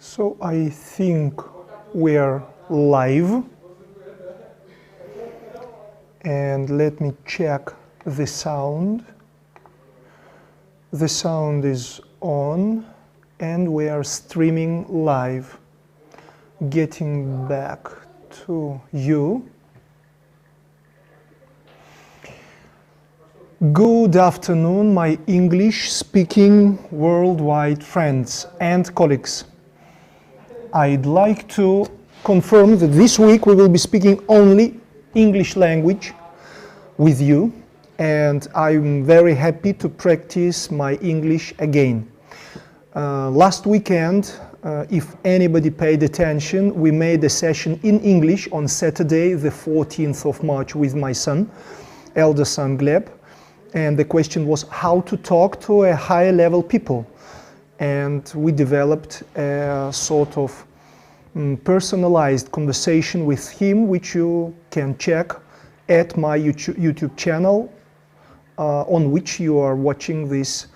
So I think we are live, and let me check the sound. The sound is on and we are streaming live. Getting back to you. Good afternoon, my English-speaking worldwide friends and colleagues. I'd like to confirm that this week we will be speaking only English language with you, and I'm very happy to practice my English again. Last weekend, if anybody paid attention, we made a session in English on Saturday, the 14th of March with my son, elder son Gleb, and the question was how to talk to a higher level people. And we developed a sort of personalized conversation with him, which you can check at my YouTube channel, on which you are watching this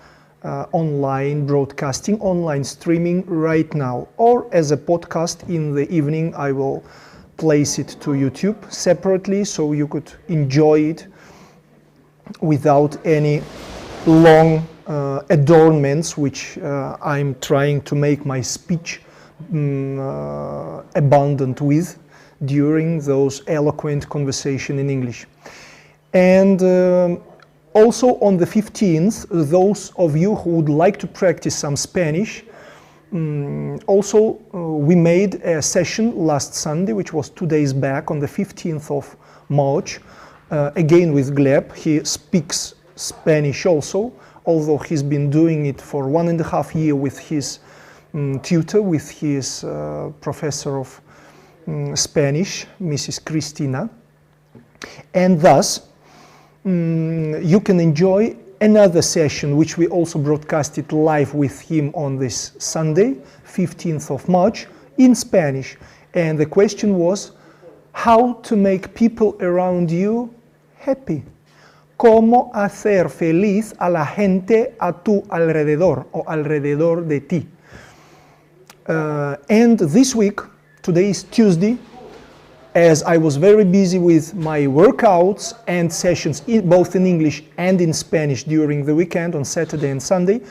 online broadcasting, online streaming right now, or as a podcast in the evening. I will place it to YouTube separately so you could enjoy it without any long adornments which I'm trying to make my speech abundant with during those eloquent conversation in English. And also on the 15th, those of you who would like to practice some Spanish, we made a session last Sunday, which was 2 days back, on the 15th of March, again with Gleb. He speaks Spanish also, although he's been doing it for 1.5 years with his tutor, with his professor of Spanish, Mrs. Cristina. And thus, you can enjoy another session which we also broadcasted live with him on this Sunday, 15th of March, in Spanish. And the question was how to make people around you happy. Cómo hacer feliz a la gente a tu alrededor o alrededor de ti. And this week, today is Tuesday, as I was very busy with my workouts and sessions both in English and in Spanish during the weekend on Saturday and Sunday,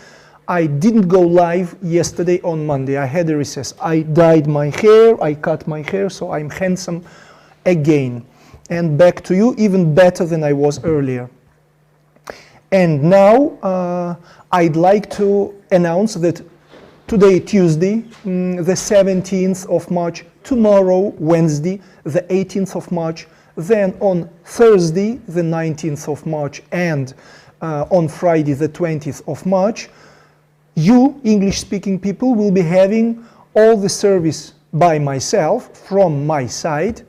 I didn't go live yesterday on Monday. I had a recess. I dyed my hair, I cut my hair, so I'm handsome again. And back to you, even better than I was earlier. And now I'd like to announce that today, Tuesday, the 17th of March, tomorrow, Wednesday, the 18th of March, then on Thursday, the 19th of March, and on Friday, the 20th of March, you, English-speaking people, will be having all the service by myself, from my side,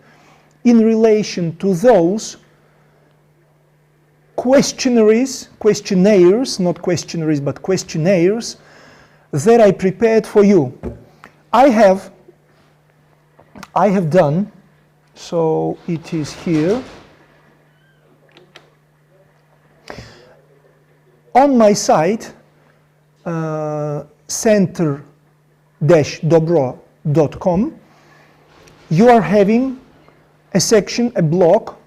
in relation to those questionnaires, not questionnaires, but questionnaires, that I prepared for you. I have done, so it is here. On my site, center-dobro.com, you are having a section, a block,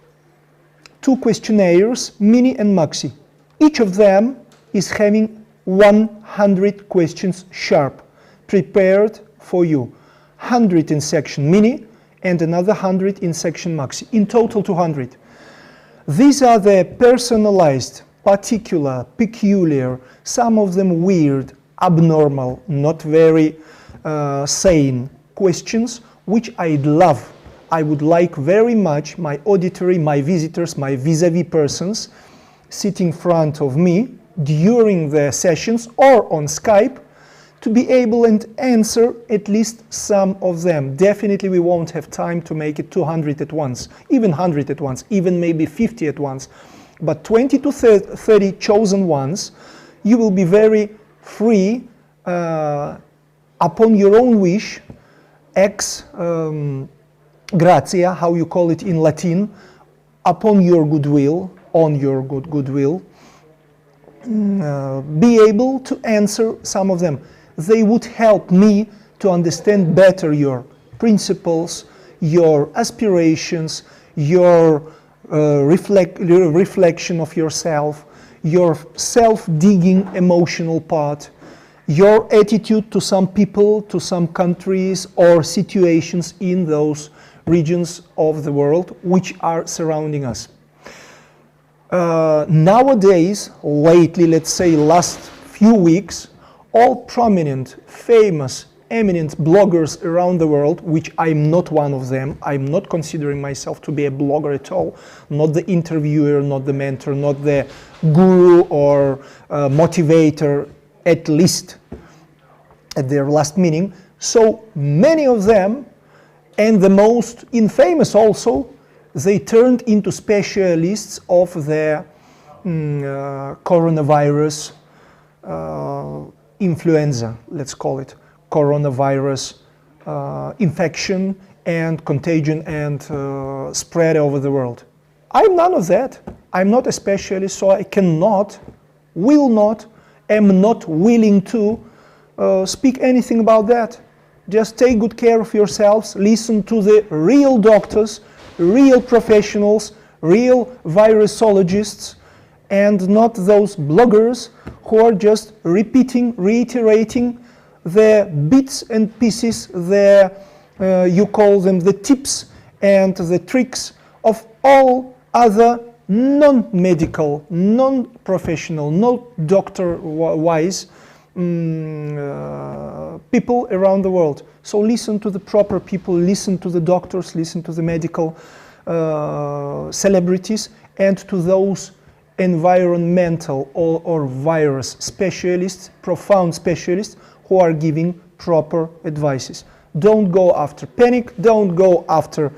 2 questionnaires, Mini and MAXI. Each of them is having 100 questions sharp, prepared for you. 100 in section Mini and another 100 in section MAXI. In total 200. These are the personalized, particular, peculiar, some of them weird, abnormal, not very sane questions, which I would like very much my auditory, my visitors, my vis-a-vis persons sitting in front of me during the sessions or on Skype to be able and answer at least some of them. Definitely we won't have time to make it 200 at once, even 100 at once, even maybe 50 at once. But 20 to 30 chosen ones, you will be very free upon your own wish, ex gratia, how you call it in Latin, upon your goodwill, on your goodwill, be able to answer some of them. They would help me to understand better your principles, your aspirations, your reflection of yourself, your self-digging emotional part, your attitude to some people, to some countries or situations in those regions of the world which are surrounding us. Nowadays, lately, let's say last few weeks, all prominent, famous, eminent bloggers around the world, which I'm not one of them, I'm not considering myself to be a blogger at all, not the interviewer, not the mentor, not the guru or motivator, at least at their last meaning. So many of them, and the most infamous also, they turned into specialists of the coronavirus influenza, let's call it, coronavirus infection and contagion and spread over the world. I'm none of that. I'm not a specialist, so I cannot, will not, am not willing to speak anything about that. Just take good care of yourselves, listen to the real doctors, real professionals, real virusologists, and not those bloggers who are just reiterating the bits and pieces, you call them the tips and the tricks of all other non-medical, non-professional, not doctor-wise people around the world. So listen to the proper people, listen to the doctors, listen to the medical celebrities, and to those environmental or virus specialists, profound specialists, who are giving proper advices. Don't go after panic, don't go after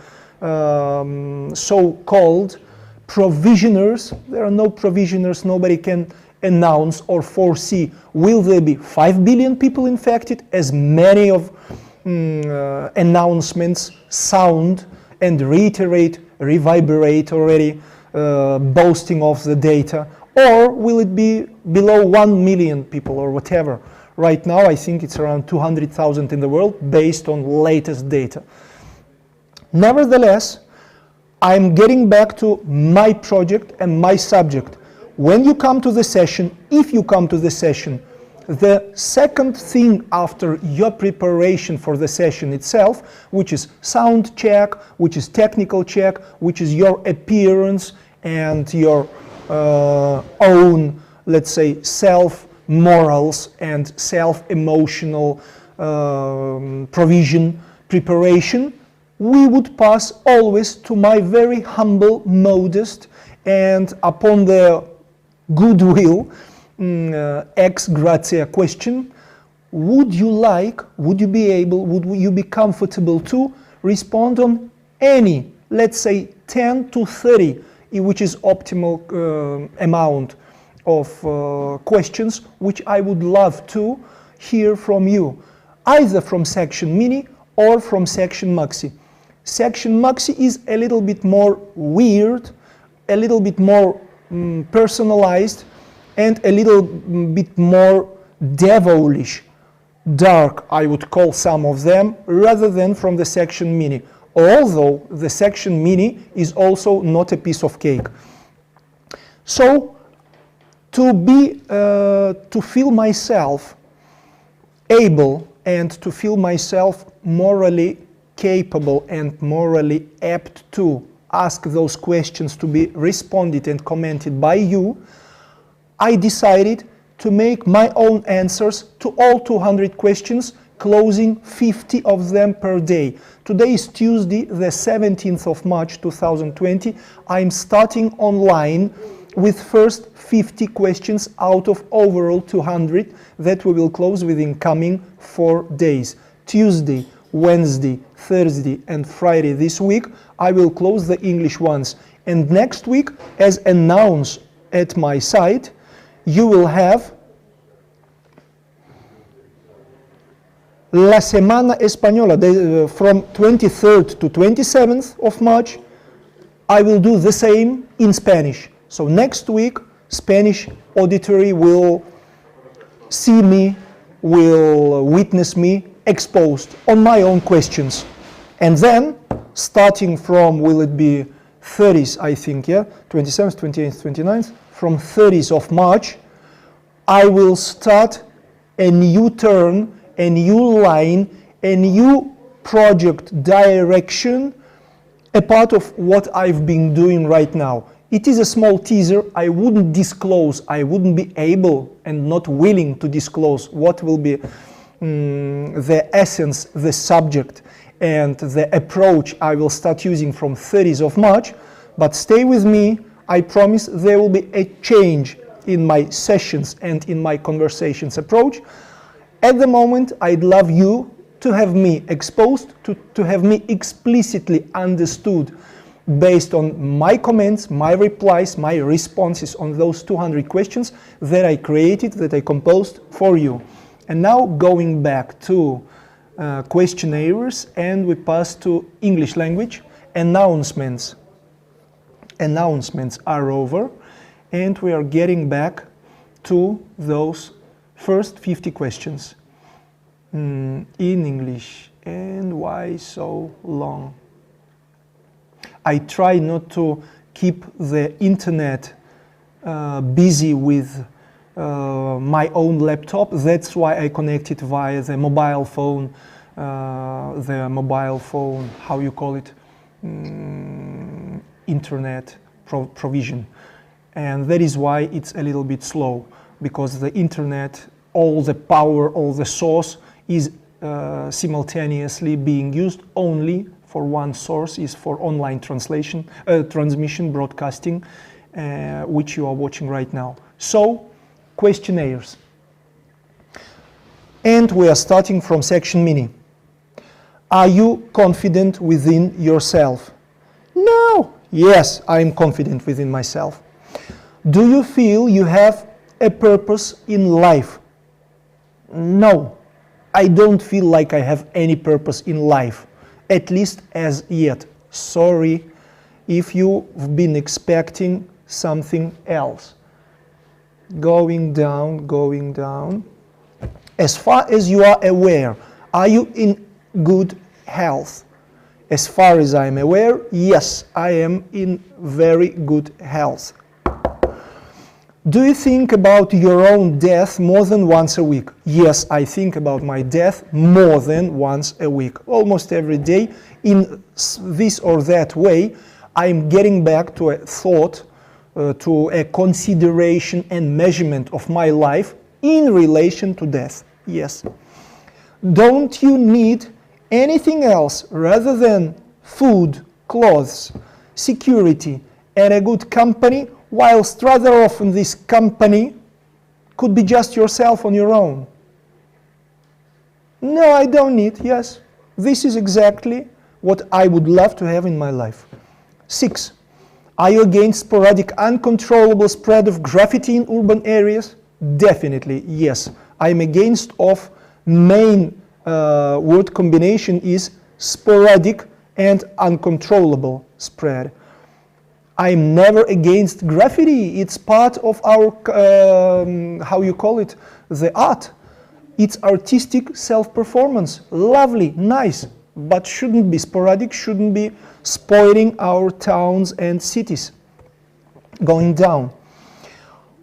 so-called provisioners. There are no provisioners, nobody can announce or foresee, will there be 5 billion people infected, as many of announcements sound and reiterate, reverberate already, boasting of the data, or will it be below 1 million people or whatever? Right now I think it's around 200,000 in the world based on latest data. Nevertheless, I'm getting back to my project and my subject. When you come to the session, if you come to the session, the second thing after your preparation for the session itself, which is sound check, which is technical check, which is your appearance and your own, let's say, self-morals and self-emotional preparation, we would pass always to my very humble, modest, and upon the goodwill, ex gratia question: would you like, would you be able, would you be comfortable to respond on any, let's say 10 to 30, which is optimal amount of questions, which I would love to hear from you, either from section mini or from section maxi. Section maxi is a little bit more weird, a little bit more personalized, and a little bit more devilish, dark, I would call some of them, rather than from the section mini. Although the section mini is also not a piece of cake. So, to feel myself able and to feel myself morally capable and morally apt to ask those questions to be responded and commented by you, I decided to make my own answers to all 200 questions, closing 50 of them per day. Today is Tuesday, the 17th of March 2020. I'm starting online with first 50 questions out of overall 200 that we will close within coming 4 days. Tuesday, Wednesday, Thursday and Friday this week I will close the English ones, and next week, as announced at my site, you will have La Semana Española from 23rd to 27th of March. I will do the same in Spanish. So next week, Spanish auditory will see me, will witness me exposed on my own questions. And then, starting from, will it be 30th, I think, yeah? 27th, 28th, 29th, from 30th of March, I will start a new turn, a new line, a new project direction, a part of what I've been doing right now. It is a small teaser. I wouldn't disclose, I wouldn't be able and not willing to disclose what will be the essence, the subject, and the approach I will start using from 30th of March. But stay with me. I promise there will be a change in my sessions and in my conversations approach. At the moment, I'd love you to have me exposed, to have me explicitly understood based on my comments, my replies, my responses on those 200 questions that I created, that I composed for you. And now going back to questionnaires, and we pass to English language. Announcements. Announcements are over, and we are getting back to those first 50 questions in English. And why so long? I try not to keep the internet busy with my own laptop. That's why I connect it via the mobile phone, how you call it, internet provision. And that is why it's a little bit slow, because the internet, all the power, all the source is simultaneously being used. Only for one source is for online translation, transmission, broadcasting, which you are watching right now. So, questionnaires. And we are starting from section mini. Are you confident within yourself? No. Yes, I am confident within myself. Do you feel you have a purpose in life? No. I don't feel like I have any purpose in life, at least as yet. Sorry if you've been expecting something else. Going down, going down. As far as you are aware, are you in good health? As far as I am aware, yes, I am in very good health. Do you think about your own death more than once a week? Yes, I think about my death more than once a week. Almost every day, in this or that way, I'm getting back to a thought, to a consideration and measurement of my life in relation to death. Yes. Don't you need anything else rather than food, clothes, security, and a good company, whilst rather often this company could be just yourself on your own? No, I don't need. Yes, this is exactly what I would love to have in my life. 6. Are you against sporadic, uncontrollable spread of graffiti in urban areas? Definitely, yes. I'm against of main word combination is sporadic and uncontrollable spread. I'm never against graffiti. It's part of our, how you call it, the art. It's artistic self-performance. Lovely, nice, but shouldn't be sporadic, shouldn't be spoiling our towns and cities. Going down.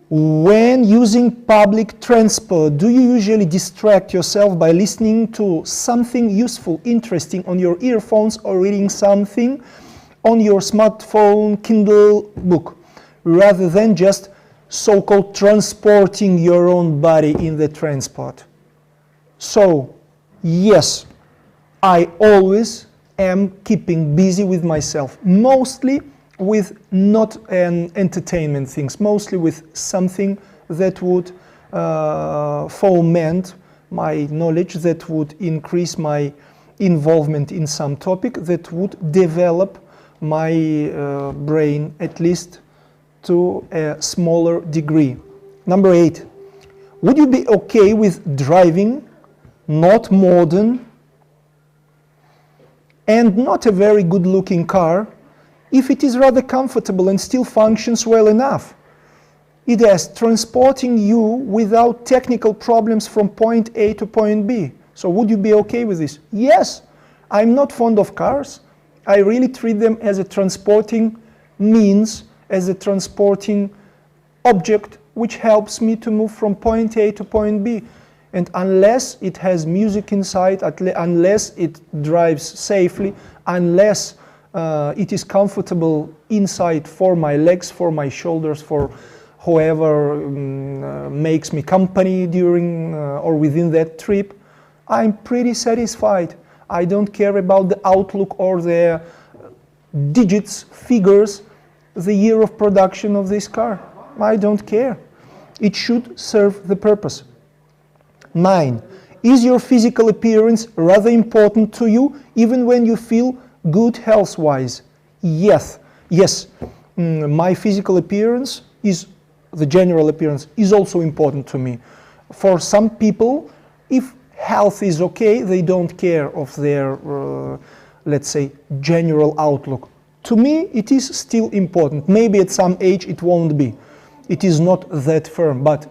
When using public transport, do you usually distract yourself by listening to something useful, interesting on your earphones, or reading something on your smartphone, Kindle book, rather than just so-called transporting your own body in the transport? So, yes, I always am keeping busy with myself. Mostly with not an entertainment things, mostly with something that would foment my knowledge, that would increase my involvement in some topic, that would develop my brain at least to a smaller degree. Number 8, would you be okay with driving not modern and not a very good looking car if it is rather comfortable and still functions well enough? It is transporting you without technical problems from point A to point B. So would you be okay with this? Yes. I'm not fond of cars. I really treat them as a transporting means, as a transporting object which helps me to move from point A to point B. And unless it has music inside, unless it drives safely, unless it is comfortable inside for my legs, for my shoulders, for whoever makes me company during or within that trip, I'm pretty satisfied. I don't care about the outlook or the digits, figures, the year of production of this car. I don't care. It should serve the purpose. 9. Is your physical appearance rather important to you even when you feel good health-wise? Yes. Yes. My physical appearance is, the general appearance, is also important to me. For some people, if health is okay, they don't care of their, let's say, general outlook. To me, it is still important. Maybe at some age it won't be. It is not that firm, but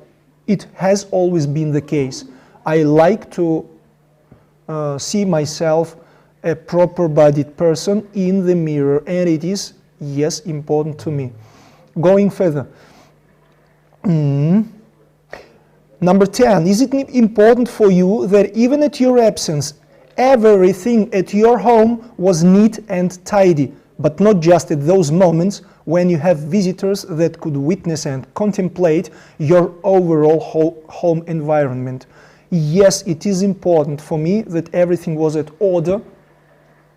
it has always been the case. I like to see myself a proper-bodied person in the mirror, and it is, yes, important to me. Going further. Number 10, is it important for you that even at your absence, everything at your home was neat and tidy, but not just at those moments when you have visitors that could witness and contemplate your overall home environment? Yes, it is important for me that everything was at order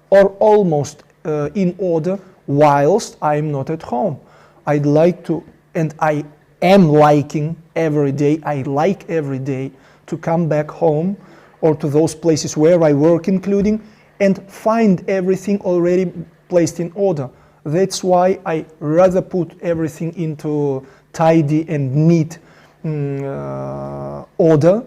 or almost in order whilst I'm not at home. I'd like to, and I am liking every day, I like every day to come back home or to those places where I work including, and find everything already placed in order. That's why I rather put everything into tidy and neat order,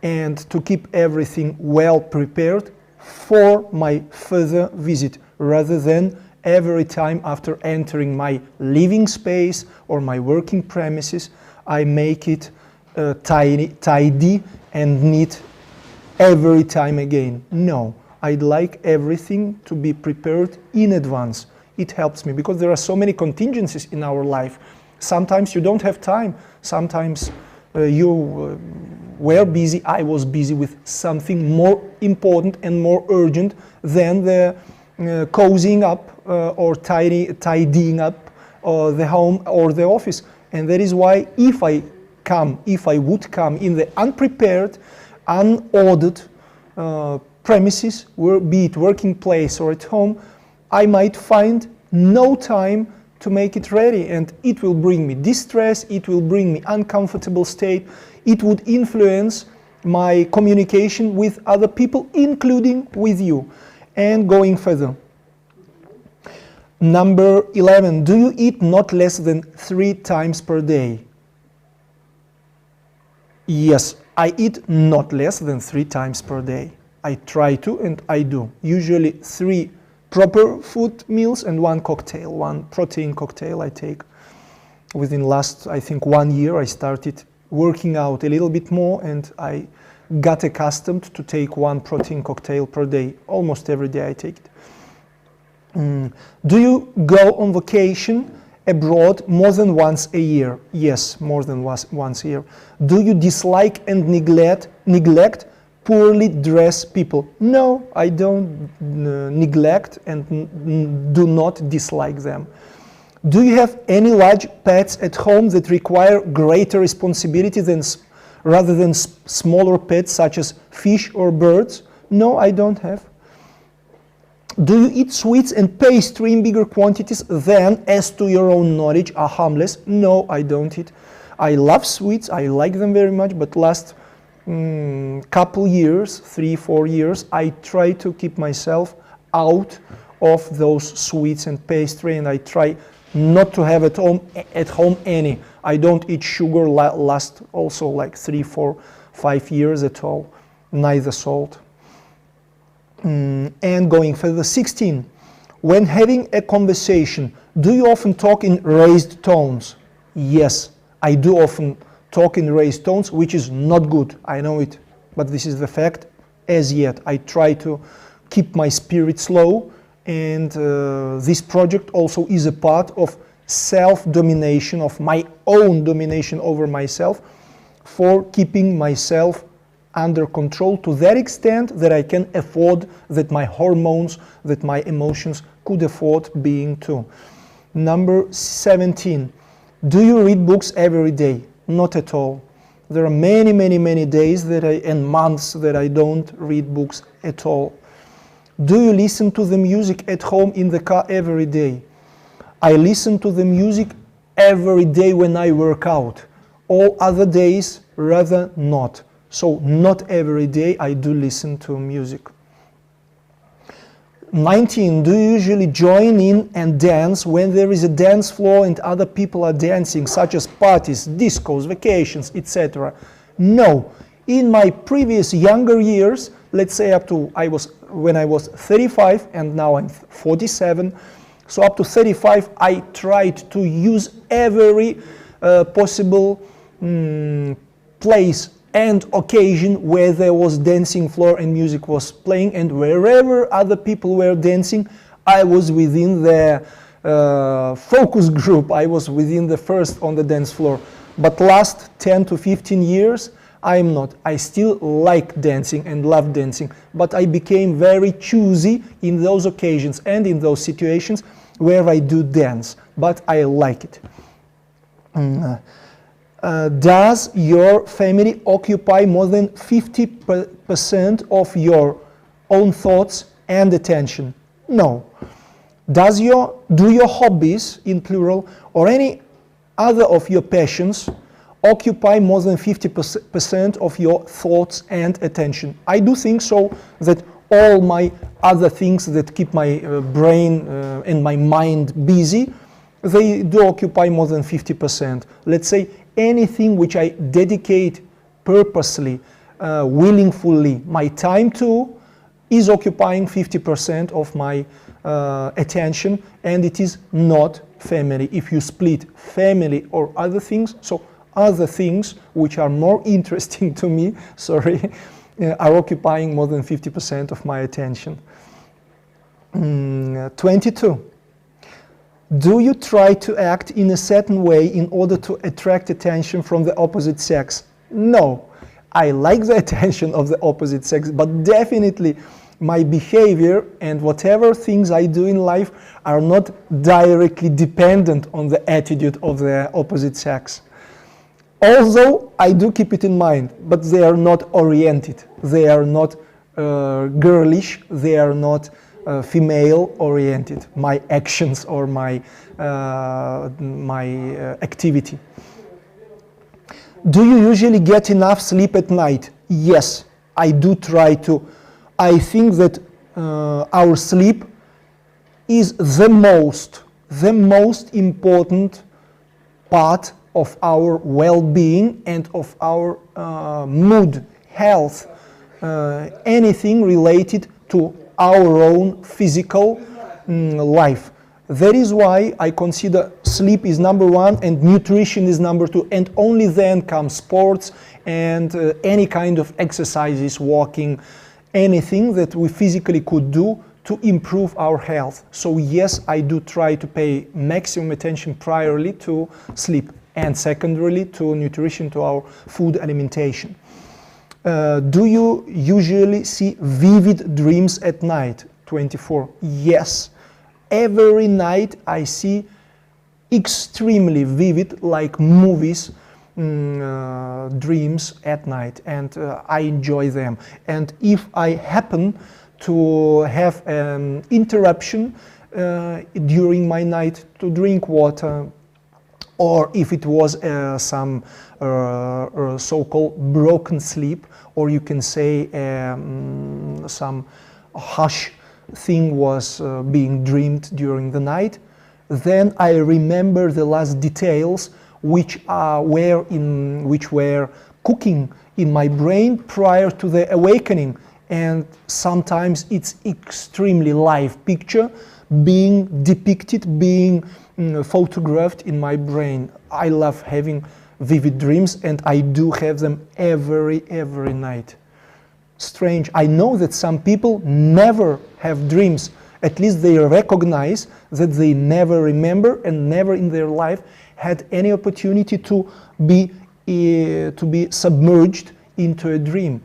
and to keep everything well prepared for my further visit, rather than every time after entering my living space or my working premises, I make it tidy and neat every time again. No, I'd like everything to be prepared in advance. It helps me because there are so many contingencies in our life. Sometimes you don't have time. Sometimes you were busy. I was busy with something more important and more urgent than the cozying up or tidying up the home or the office. And that is why if I would come in the unprepared, unordered premises, be it working place or at home, I might find no time to make it ready, and it will bring me distress, it will bring me uncomfortable state, it would influence my communication with other people, including with you. And going further. Number 11, do you eat not less than 3 times per day? Yes, I eat not less than 3 times per day. I try to, and I do. Usually 3 proper food meals and 1 cocktail, 1 protein cocktail I take. Within last, I think, 1 year, I started working out a little bit more, and I got accustomed to take 1 protein cocktail per day. Almost every day I take it. Do you go on vacation abroad more than once a year? Yes, more than once a year. Do you dislike and neglect poorly dressed people? No, I don't neglect and do not dislike them. Do you have any large pets at home that require greater responsibility rather than smaller pets such as fish or birds? No, I don't have. Do you eat sweets and pastry in bigger quantities than, as to your own knowledge, are harmless? No, I don't eat. I love sweets, I like them very much, but last couple years, 3-4 years, I try to keep myself out of those sweets and pastry, and I try not to have at home any. I don't eat sugar last also like 3-4-5 years at all, neither salt. And going further, 16. When having a conversation, do you often talk in raised tones? Yes, I do often talk in raised tones, which is not good. I know it, but this is the fact. As yet, I try to keep my spirits low, and this project also is a part of self-domination, of my own domination over myself, for keeping myself under control to that extent that I can afford, that my hormones, that my emotions could afford being too. Number 17. Do you read books every day? Not at all. There are many days and months that I don't read books at all. Do you listen to the music at home in the car every day? I listen to the music every day when I work out. All other days, rather not. So not every day I do listen to music. 19. Do you usually join in and dance when there is a dance floor and other people are dancing, such as parties, discos, vacations, etc.? No. In my previous younger years, let's say up to when I was 35 and now I'm 47, so up to 35 I tried to use every possible place and occasion where there was dancing floor and music was playing, and wherever other people were dancing, I was within the focus group. I was within the first on the dance floor. But last 10 to 15 years, I am not. I still like dancing and love dancing, but I became very choosy in those occasions and in those situations where I do dance, but I like it. Does your family occupy more than 50% of your own thoughts and attention? No. Do your hobbies, in plural, or any other of your passions occupy more than 50% of your thoughts and attention? I do think so, that all my other things that keep my brain and my mind busy, they do occupy more than 50%. Let's say anything which I dedicate purposely, willingly my time to, is occupying 50% of my attention, and it is not family. If you split family or other things, so other things which are more interesting to me, are occupying more than 50% of my attention. 22. Do you try to act in a certain way in order to attract attention from the opposite sex? No. I like the attention of the opposite sex, but definitely my behavior and whatever things I do in life are not directly dependent on the attitude of the opposite sex. Although I do keep it in mind, but they are not oriented. They are not girlish. They are not female oriented. My actions or my activity. Do you usually get enough sleep at night? Yes, I do try to. I think that our sleep is the most important part of our well-being and of our mood, health, anything related to our own physical life. That is why I consider sleep is number one and nutrition is number two, and only then come sports and any kind of exercises, walking, anything that we physically could do to improve our health. So yes, I do try to pay maximum attention priorly to sleep and secondarily to nutrition, to our food alimentation. Do you usually see vivid dreams at night? 24. Yes. Every night I see extremely vivid, like movies, dreams at night, and I enjoy them. And if I happen to have an interruption during my night to drink water, or if it was some so-called broken sleep, or you can say some harsh thing was being dreamed during the night, then I remember the last details which were cooking in my brain prior to the awakening. And sometimes it's extremely live picture being depicted, being photographed in my brain. I love having vivid dreams, and I do have them every night. Strange. I know that some people never have dreams. At least they recognize that they never remember and never in their life had any opportunity to be submerged into a dream.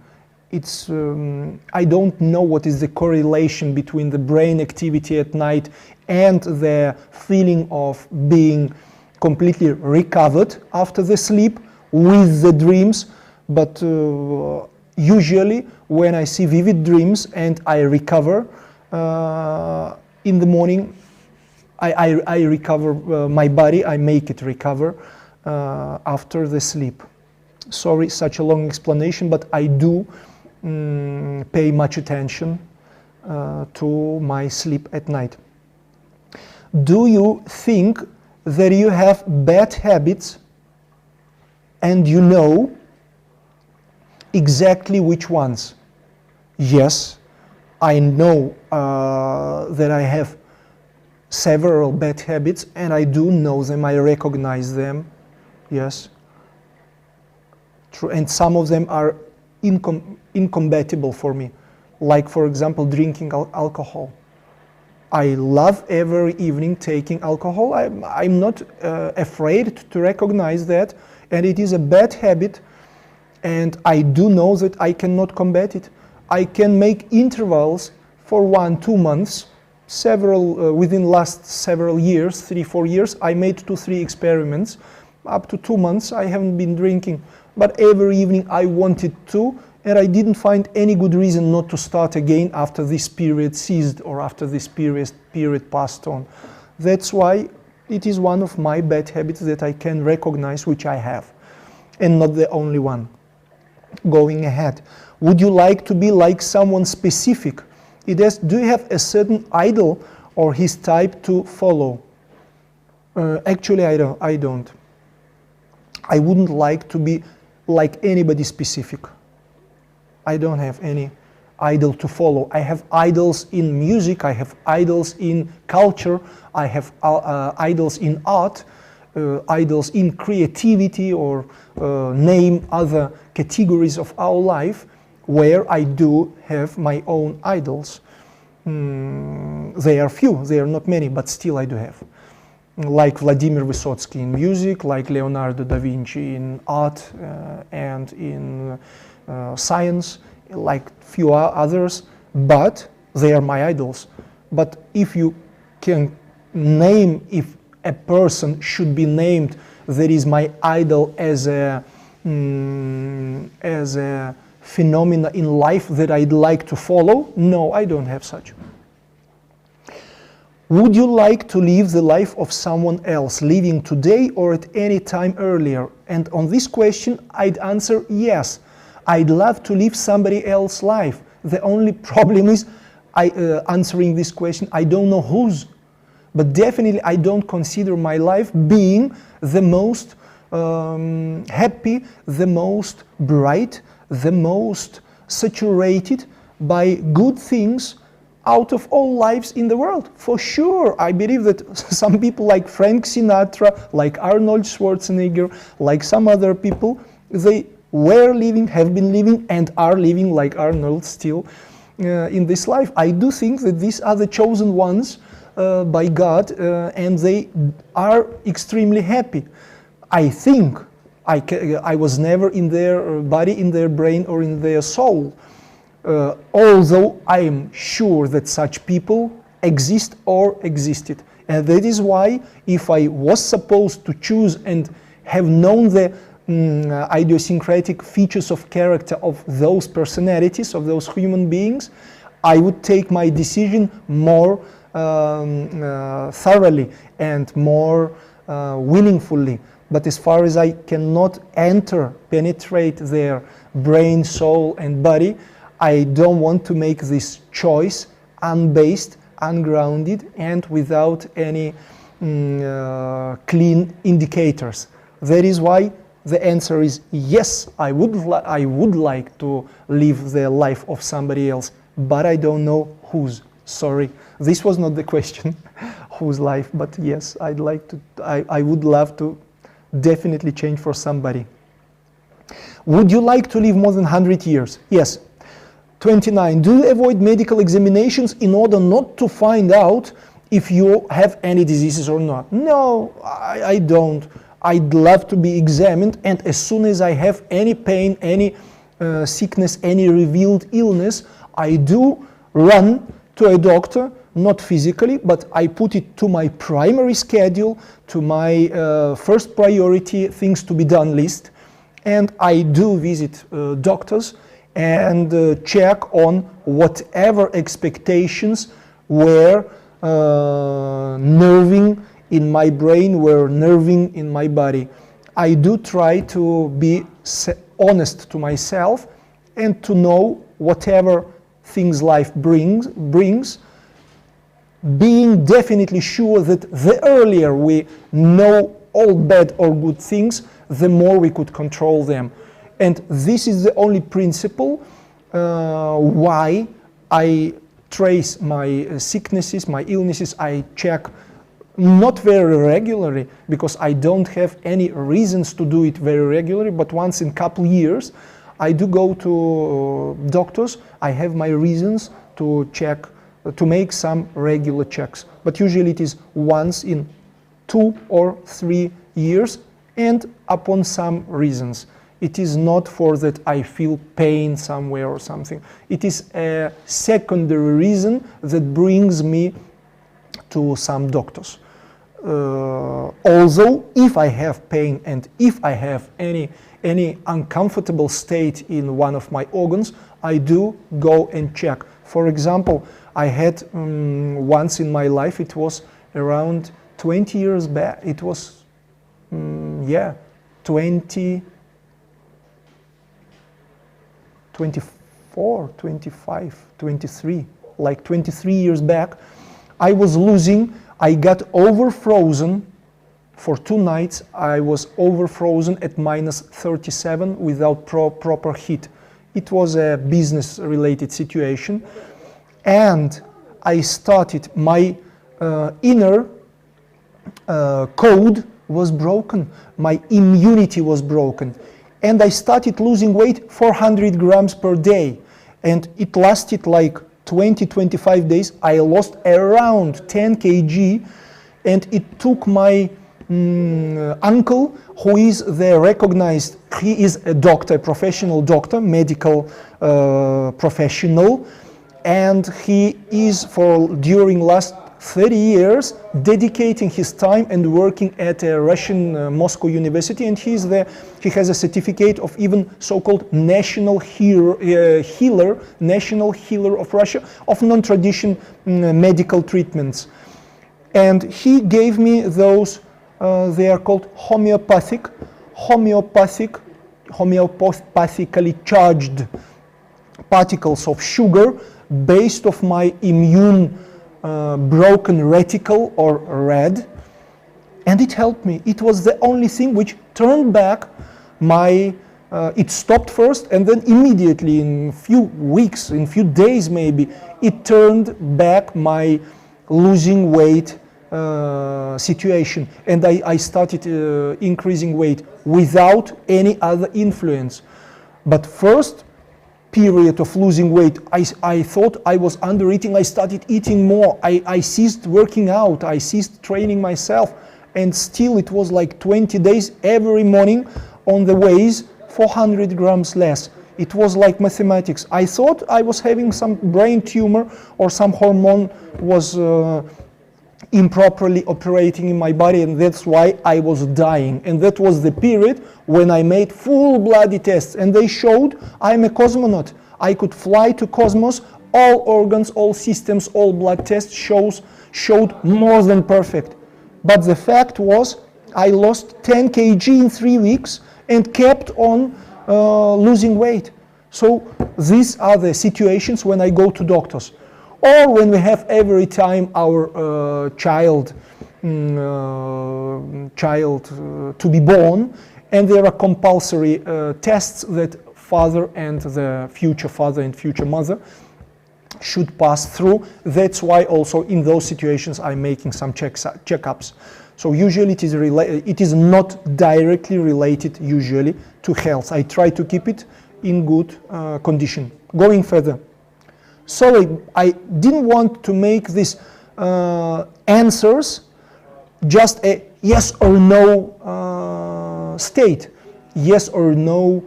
It's I don't know what is the correlation between the brain activity at night and the feeling of being completely recovered after the sleep with the dreams, but usually when I see vivid dreams and I recover in the morning, I recover my body, I make it recover after the sleep. Sorry, such a long explanation, but I do pay much attention to my sleep at night. Do you think that you have bad habits and you know exactly which ones? Yes, I know that I have several bad habits, and I do know them, I recognize them, yes. True. And some of them are incompatible for me, like for example drinking alcohol. I love every evening taking alcohol. I'm not afraid to recognize that, and it is a bad habit, and I do know that I cannot combat it. I can make intervals for 1-2 months, several within last several years, 3-4 years. I made 2-3 experiments. Up to 2 months I haven't been drinking, but every evening I wanted to, and I didn't find any good reason not to start again after this period ceased or after this period passed on. That's why it is one of my bad habits that I can recognize which I have, and not the only one. Going ahead, would you like to be like someone specific? It is, do you have a certain idol or his type to follow? Actually, I don't. I wouldn't like to be like anybody specific. I don't have any idol to follow. I have idols in music, I have idols in culture, I have idols in art, idols in creativity, or name other categories of our life where I do have my own idols. They are few, they are not many, but still I do have. Like Vladimir Vysotsky in music, like Leonardo da Vinci in art and in science, like few others, but they are my idols. But if you can name, if a person should be named that is my idol as a phenomena in life that I'd like to follow, no, I don't have such. Would you like to live the life of someone else, living today or at any time earlier? And on this question, I'd answer yes. I'd love to live somebody else's life. The only problem is, answering this question, I don't know whose. But definitely I don't consider my life being the most happy, the most bright, the most saturated by good things out of all lives in the world. For sure, I believe that some people like Frank Sinatra, like Arnold Schwarzenegger, like some other people, they were living, have been living, and are living like Arnold still in this life. I do think that these are the chosen ones by God, and they are extremely happy. I think I was never in their body, in their brain, or in their soul. Although I am sure that such people exist or existed. And that is why, if I was supposed to choose and have known the idiosyncratic features of character of those personalities, of those human beings, I would take my decision more thoroughly and more willingly. But as far as I cannot penetrate their brain, soul and body, I don't want to make this choice unbased, ungrounded and without any clean indicators. That is why the answer is yes, I would like to live the life of somebody else, but I don't know whose. Sorry, this was not the question, whose life, but yes, I'd like to, I would love to definitely change for somebody. Would you like to live more than 100 years? Yes. 29. Do you avoid medical examinations in order not to find out if you have any diseases or not? No, I don't. I'd love to be examined, and as soon as I have any pain, any sickness, any revealed illness, I do run to a doctor, not physically, but I put it to my primary schedule, to my first priority things to be done list, and I do visit doctors and check on whatever expectations were nerving in my brain, were nerving in my body. I do try to be honest to myself and to know whatever things life brings, being definitely sure that the earlier we know all bad or good things, the more we could control them. And this is the only principle why I trace my sicknesses, my illnesses. I check not very regularly, because I don't have any reasons to do it very regularly, but once in a couple years I do go to doctors. I have my reasons to check, to make some regular checks, but usually it is once in 2 or 3 years and upon some reasons. It is not for that I feel pain somewhere or something. It is a secondary reason that brings me to some doctors. Although if I have pain and if I have any uncomfortable state in one of my organs, I do go and check. For example, I had once in my life, it was around 20 years back, it was, 24, 25, 23, like 23 years back, I was losing, I got over-frozen for 2 nights. I was over-frozen at -37 without proper heat. It was a business-related situation, and I started, my inner code was broken, my immunity was broken, and I started losing weight 400 grams per day, and it lasted like 20-25 days. I lost around 10 kg, and it took my uncle, who is the recognized, he is a doctor, a professional doctor, medical professional, and he is during last 30 years dedicating his time and working at a Russian Moscow University, and he has a certificate of even so-called national national healer of Russia, of non-traditional medical treatments. And he gave me those, they are called homeopathically charged particles of sugar based of my immune broken reticle or red, and it helped me. It was the only thing which turned back my, it stopped first, and then immediately in few weeks, in few days maybe, it turned back my losing weight situation, and I started increasing weight without any other influence. But first period of losing weight, I thought I was under eating. I started eating more. I ceased working out. I ceased training myself, and still it was like 20 days every morning on the ways 400 grams less. It was like mathematics. I thought I was having some brain tumor or some hormone was improperly operating in my body, and that's why I was dying. And that was the period when I made full bloody tests, and they showed I'm a cosmonaut. I could fly to cosmos. All organs, all systems, all blood tests showed more than perfect. But the fact was, I lost 10 kg in 3 weeks and kept on losing weight. So these are the situations when I go to doctors. Or when we have every time our child to be born, and there are compulsory tests that father and the future father and future mother should pass through. That's why also in those situations I'm making some checkups. So usually it is not directly related usually to health. I try to keep it in good condition. Going further. Sorry, I didn't want to make these answers just a yes or no state, yes or no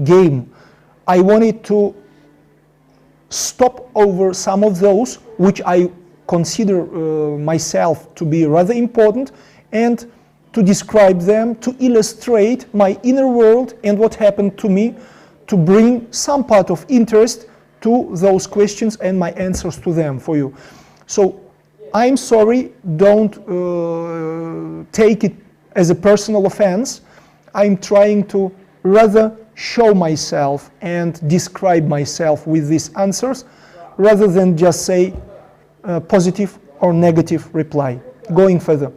game. I wanted to stop over some of those which I consider myself to be rather important, and to describe them, to illustrate my inner world and what happened to me, to bring some part of interest to those questions and my answers to them for you. So I'm sorry, don't take it as a personal offense. I'm trying to rather show myself and describe myself with these answers rather than just say positive or negative reply. Going further.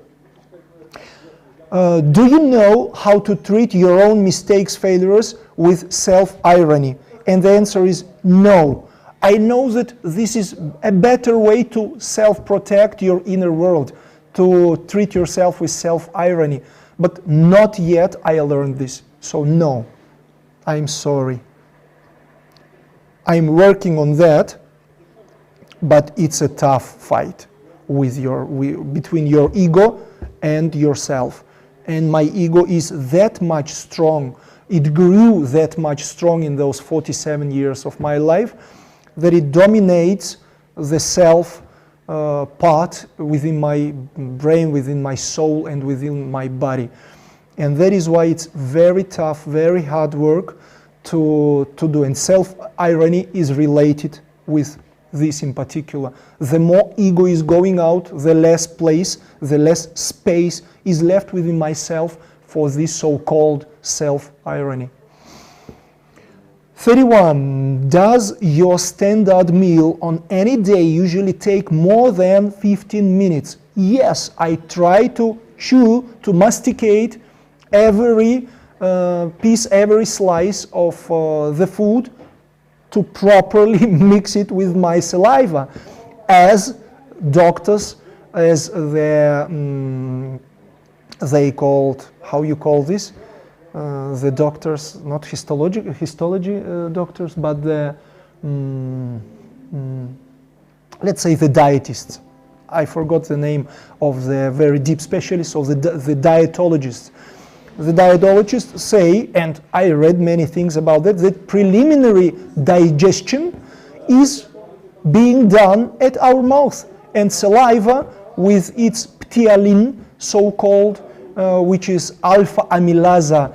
Do you know how to treat your own mistakes, failures with self-irony? And the answer is no. I know that this is a better way to self-protect your inner world, to treat yourself with self-irony. But not yet I learned this. So no, I'm sorry. I'm working on that, but it's a tough fight with between your ego and yourself. And my ego is that much strong. It grew that much strong in those 47 years of my life that it dominates the self part within my brain, within my soul, and within my body. And that is why it's very tough, very hard work to do. And self-irony is related with this in particular. The more ego is going out, the less place, the less space is left within myself for this so-called self-irony. 31. Does your standard meal on any day usually take more than 15 minutes? Yes, I try to chew, to masticate every piece, every slice of the food, to properly mix it with my saliva, as doctors, as they called, how you call this? The doctors, not histology doctors, but the, let's say the dietists. I forgot the name of the very deep specialists, of the dietologists. The dietologists say, and I read many things about that preliminary digestion is being done at our mouth, and saliva with its ptyalin, so-called, which is alpha amylase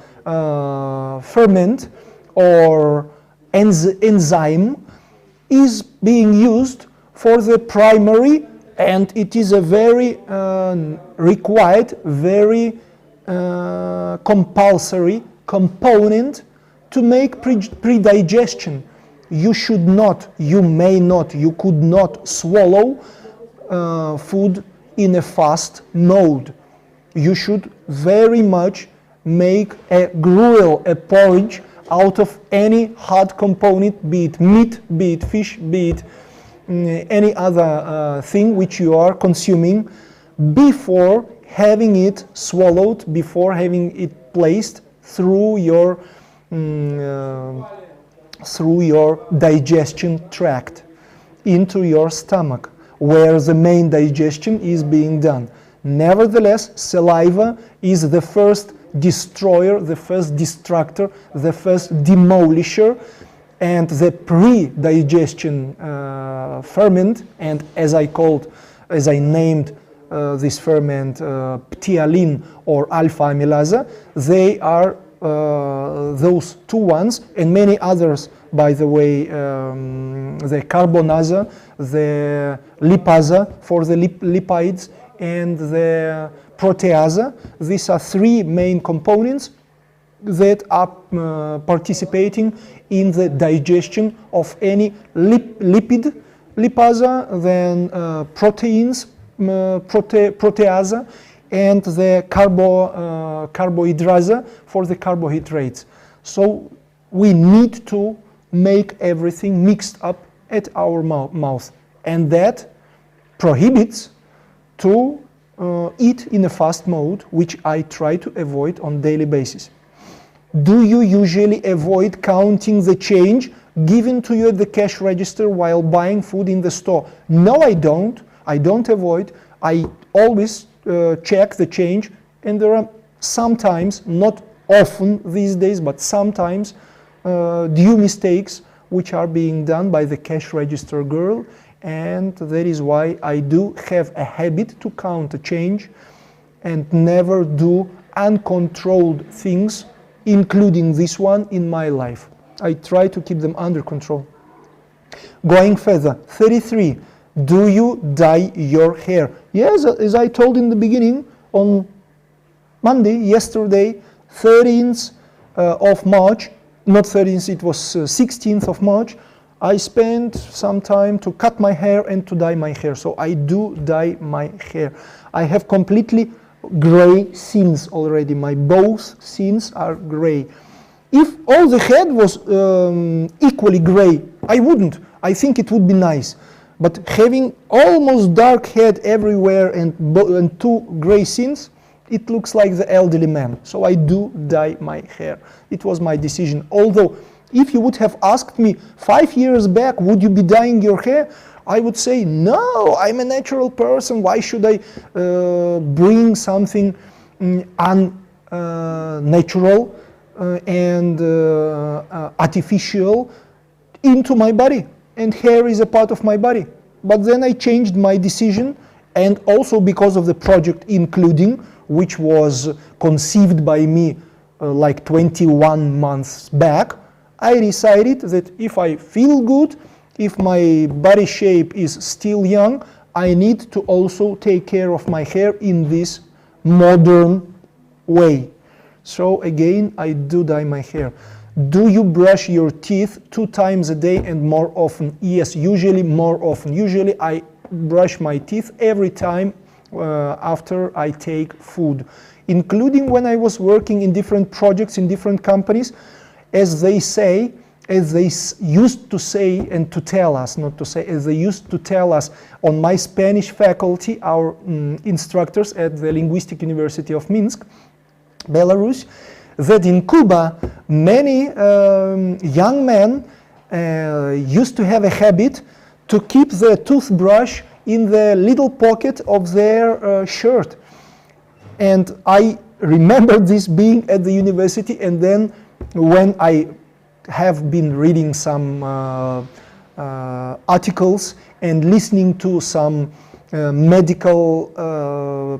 ferment or enzyme, is being used for the primary, and it is a very required, very compulsory component to make pre-digestion. You should not, you may not, you could not swallow food in a fast mode. You should very much make a gruel, a porridge, out of any hard component, be it meat, be it fish, be it any other thing which you are consuming, before having it swallowed, before having it placed through your digestion tract into your stomach, where the main digestion is being done. Nevertheless, saliva is the first destroyer, the first destructor, the first demolisher, and the pre-digestion ferment, and as I named this ferment ptyalin or alpha amylase, they are those two ones, and many others by the way, the carbonasa, the lipasa for the lipids, and the proteasa. These are three main components that are participating in the digestion of any lipid, lipasa, then proteins, proteasa, and the carbohydrasa for the carbohydrates. So we need to make everything mixed up at our mouth, and that prohibits to eat in a fast mode, which I try to avoid on daily basis. Do you usually avoid counting the change given to you at the cash register while buying food in the store? No, I don't. I don't avoid. I always check the change, and there are sometimes, not often these days, but sometimes due mistakes which are being done by the cash register girl, and that is why I do have a habit to count the change and never do uncontrolled things, including this one, in my life. I try to keep them under control. Going further, 33. Do you dye your hair? Yes, as I told in the beginning, on Monday, yesterday, 13th of March, not 13th, it was 16th of March, I spent some time to cut my hair and to dye my hair. So I do dye my hair. I have completely gray scenes already. My both scenes are gray. If all the head was equally gray, I wouldn't. I think it would be nice. But having almost dark head everywhere and two gray scenes, it looks like the elderly man. So I do dye my hair. It was my decision. Although, if you would have asked me 5 years back, would you be dyeing your hair? I would say, no, I'm a natural person. Why should I bring something unnatural and artificial into my body? And hair is a part of my body. But then I changed my decision, and also because of the project Including, which was conceived by me like 21 months back, I decided that if I feel good, if my body shape is still young, I need to also take care of my hair in this modern way. So again, I do dye my hair. Do you brush your teeth 2 times a day and more often? Yes, usually more often. Usually I brush my teeth every time after I take food, including when I was working in different projects in different companies. As they say, as they used to say and to tell us, not to say, as they used to tell us on my Spanish faculty, our instructors at the Linguistic University of Minsk, Belarus, that in Cuba, many young men used to have a habit to keep the toothbrush in the little pocket of their shirt. And I remember this being at the university, and then when I have been reading some articles and listening to some medical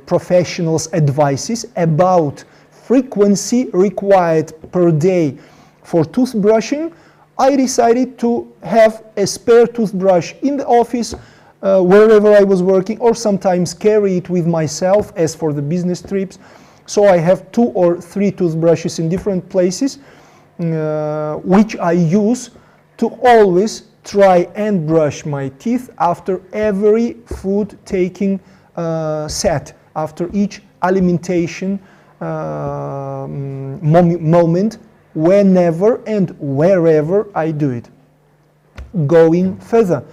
professionals' advices about frequency required per day for toothbrushing, I decided to have a spare toothbrush in the office wherever I was working, or sometimes carry it with myself as for the business trips. So I have 2 or 3 toothbrushes in different places, which I use to always try and brush my teeth after every food taking set, after each alimentation moment, whenever and wherever I do it. Going further,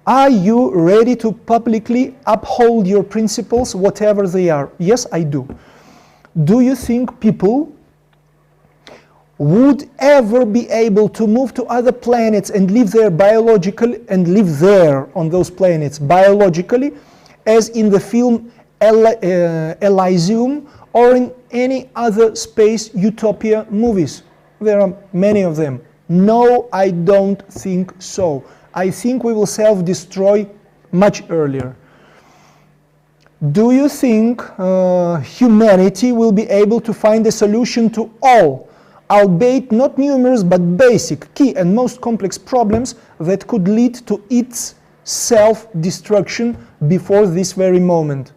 are you ready to publicly uphold your principles, whatever they are? Yes, I do. Do you think people would ever be able to move to other planets and live there biologically, and live there on those planets biologically, as in the film Elysium or in any other space utopia movies? There are many of them. No, I don't think so. I think we will self-destroy much earlier. Do you think humanity will be able to find a solution to all albeit not numerous but basic, key and most complex problems that could lead to its self-destruction before this very moment?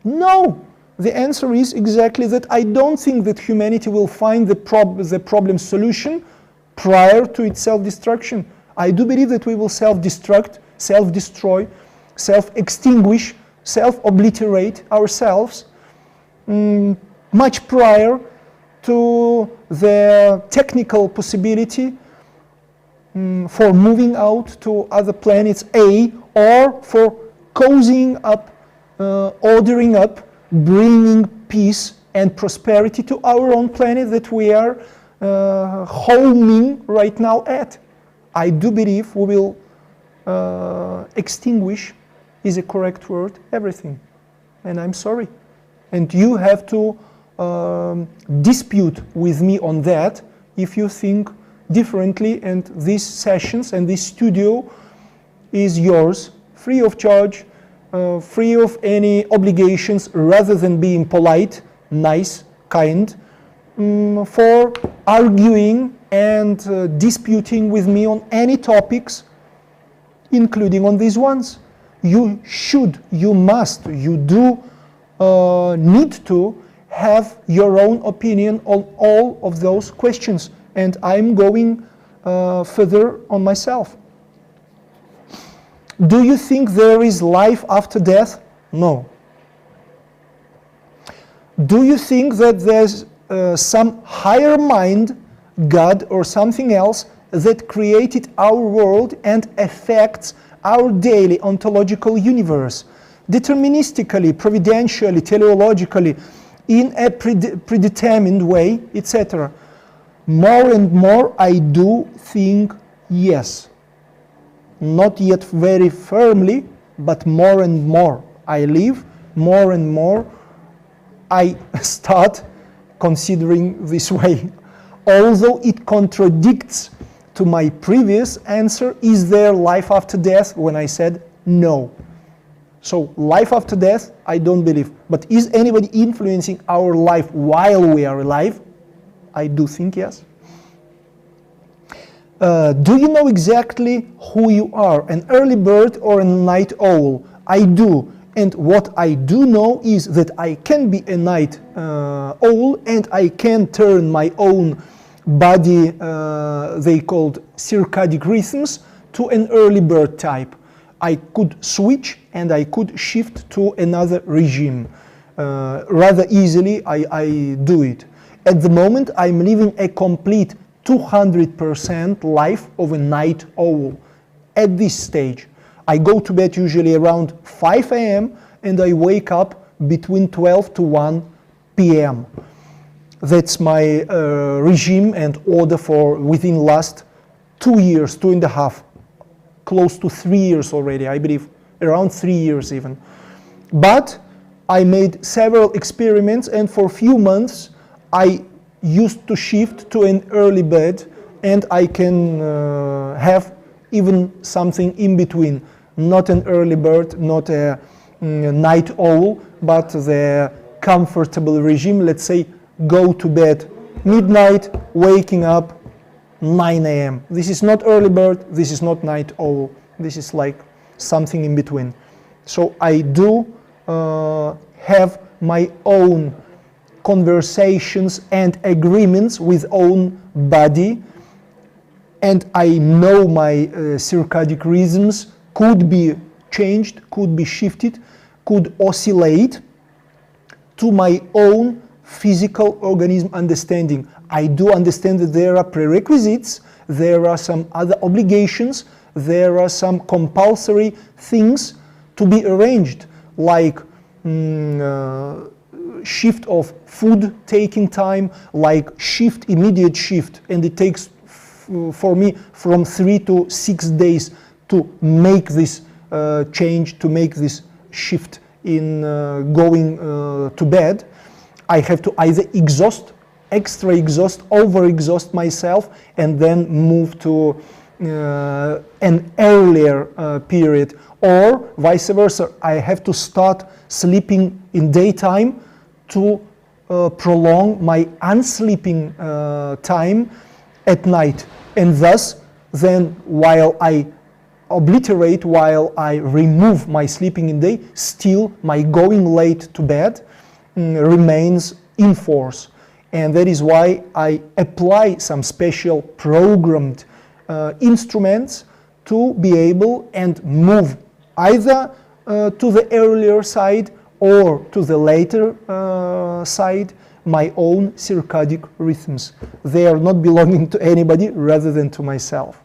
No! The answer is exactly that. I don't think that humanity will find the problem solution prior to its self-destruction. I do believe that we will self-destruct, self-destroy, self-extinguish, self-obliterate ourselves much prior to the technical possibility for moving out to other planets A, or for cozying up, ordering up, bringing peace and prosperity to our own planet that we are homing right now at. I do believe we will extinguish, is a correct word, everything. And I'm sorry. And you have to dispute with me on that if you think differently, and these sessions and this studio is yours, free of charge, free of any obligations, rather than being polite, nice, kind, for arguing and disputing with me on any topics, including on these ones. You should, you must, you do need to have your own opinion on all of those questions, and I'm going further on myself. Do you think there is life after death? No. Do you think that there's some higher mind, God or something else, that created our world and affects our daily ontological universe, deterministically, providentially, teleologically, in a predetermined way, etc.? More and more I do think yes. Not yet very firmly, but more and more I live, more and more I start considering this way. Although it contradicts to my previous answer, is there life after death, when I said no. So life after death, I don't believe. But is anybody influencing our life while we are alive? I do think yes. Do you know exactly who you are, an early bird or a night owl? I do. And what I do know is that I can be a night owl, and I can turn my own body, they called circadian rhythms, to an early bird type. I could switch and I could shift to another regime. Rather easily I do it. At the moment I'm living a complete 200% life of a night owl. At this stage, I go to bed usually around 5 a.m. and I wake up between 12 to 1 p.m. That's my regime and order for within last 2 years, 2.5, close to 3 years already, I believe, around 3 years even. But I made several experiments, and for a few months I used to shift to an early bed, and I can have even something in between. Not an early bird, not a night owl, but the comfortable regime. Let's say go to bed midnight, waking up 9 a.m. This is not early bird, this is not night owl. This is like something in between. So I do have my own conversations and agreements with own body, and I know my circadian rhythms could be changed, could be shifted, could oscillate to my own physical organism understanding. I do understand that there are prerequisites, there are some other obligations, there are some compulsory things to be arranged, like shift of food taking time, like immediate shift, and it takes for me from 3 to 6 days to make this change, to make this shift in going to bed. I have to either extra exhaust, over exhaust myself, and then move to an earlier period, or vice versa. I have to start sleeping in daytime to prolong my unsleeping time at night, and thus then while I remove my sleeping in day, still my going late to bed remains in force. And that is why I apply some special programmed instruments to be able and move either to the earlier side or to the later side my own circadian rhythms. They are not belonging to anybody rather than to myself.